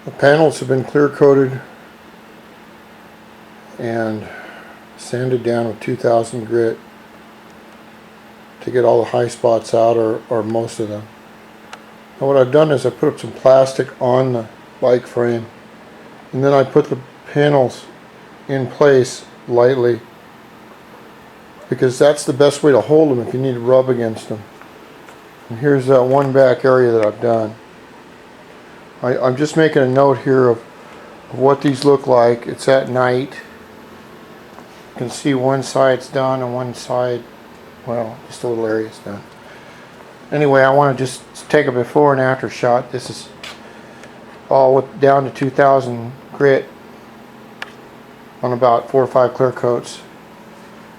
The panels have been clear coated and sanded down with 2000 grit to get all the high spots out, or most of them. And what I've done is I put up some plastic on the bike frame, and then I put the panels in place lightly, because that's the best way to hold them if you need to rub against them. And here's that one back area that I've done. I'm just making a note here of what these look like. It's at night. You can see one side's done and one side, well, just a little area's done. Anyway, I want to just take a before and after shot. This is all down to 2000 grit on about 4 or 5 clear coats.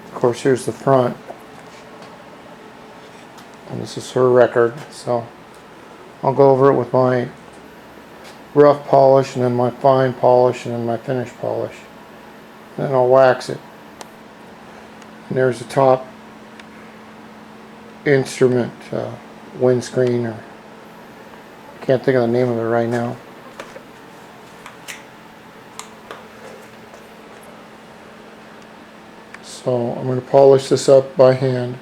Of course, here's the front. And this is her record, so I'll go over it with my rough polish, and then my fine polish, and then my finish polish. And then I'll wax it. And there's the top instrument windscreen, or I can't think of the name of it right now. So I'm going to polish this up by hand.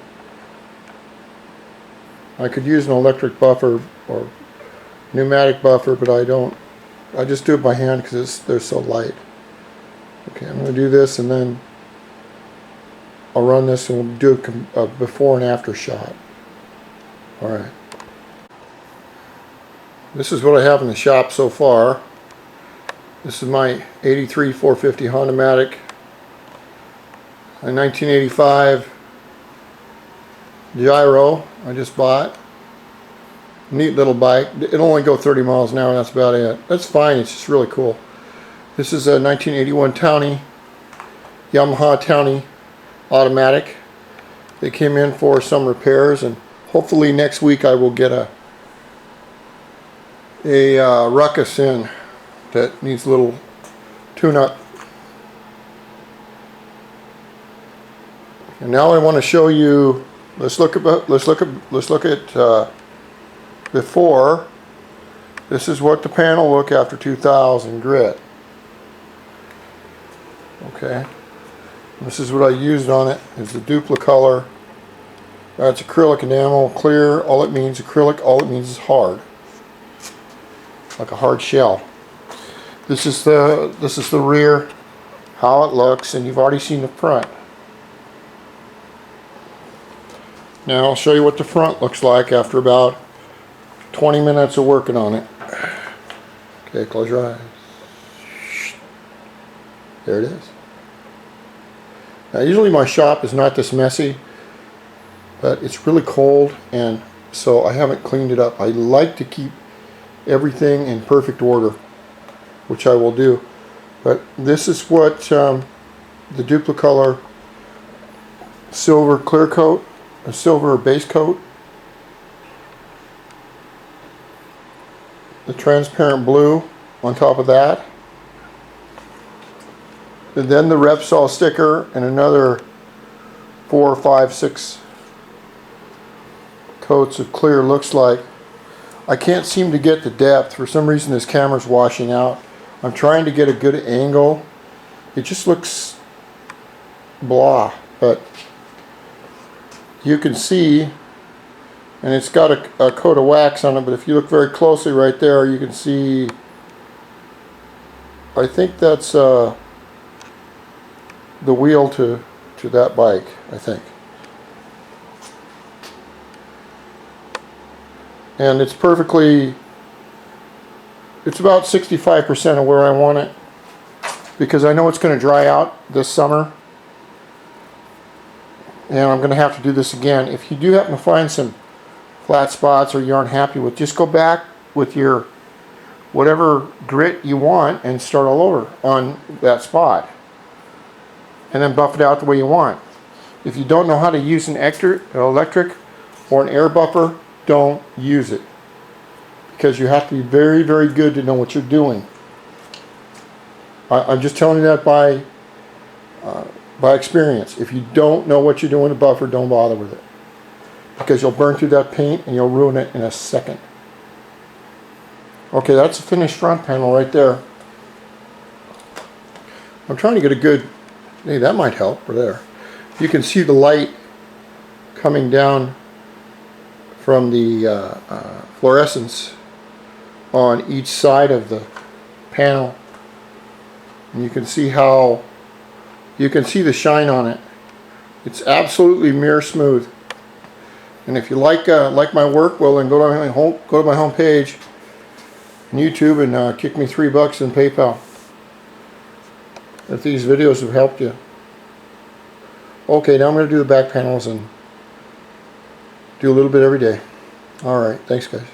I could use an electric buffer or pneumatic buffer, but I don't. I just do it by hand because they're so light. Okay, I'm going to do this, and then I'll run this and we'll do a before and after shot. Alright. This is what I have in the shop so far. This is my 83 450 Honda-Matic, a 1985 Gyro I just bought. Neat little bike. It'll only go 30 miles an hour, and that's about it. That's fine, it's just really cool. This is a 1981 Townie, Yamaha Townie automatic. They came in for some repairs, and hopefully next week I will get a ruckus in that needs a little tune-up. And now I want to show you. Let's look at before. This is what the panel look after 2000 grit. Okay. This is what I used on it. Is the Duplicolor. That's acrylic enamel, clear. All it means acrylic. All it means is hard, like a hard shell. This is the rear, how it looks, and you've already seen the front. Now I'll show you what the front looks like after about 20 minutes of working on it. Okay, close your eyes. There it is. Now usually my shop is not this messy, but it's really cold, and so I haven't cleaned it up. I like to keep everything in perfect order, which I will do. But this is what the Duplicolor silver clear coat, a silver base coat, the transparent blue on top of that, and then the Repsol sticker, and another 4, 5, 6 coats of clear. Looks like I can't seem to get the depth. For some reason this camera's washing out. I'm trying to get a good angle. It just looks blah, but you can see, and it's got a coat of wax on it, but if you look very closely right there, you can see, I think that's the wheel to that bike, I think. And it's perfectly, it's about 65% of where I want it, because I know it's going to dry out this summer, and I'm going to have to do this again. If you do happen to find some flat spots or you aren't happy with, just go back with your whatever grit you want and start all over on that spot, and then buff it out the way you want. If you don't know how to use an electric or an air buffer, don't use it, because you have to be very, very good to know what you're doing. I'm just telling you that by experience. If you don't know what you're doing with a buffer, don't bother with it, because you'll burn through that paint and you'll ruin it in a second. Okay, that's the finished front panel right there. I'm trying to get a good, hey, that might help, or there. You can see the light coming down from the fluorescence on each side of the panel. And you can see how, you can see the shine on it. It's absolutely mirror smooth. And if you like my work, well then go to my home page on YouTube and kick me $3 in PayPal if these videos have helped you. Okay, now I'm going to do the back panels and do a little bit every day. Alright, thanks guys.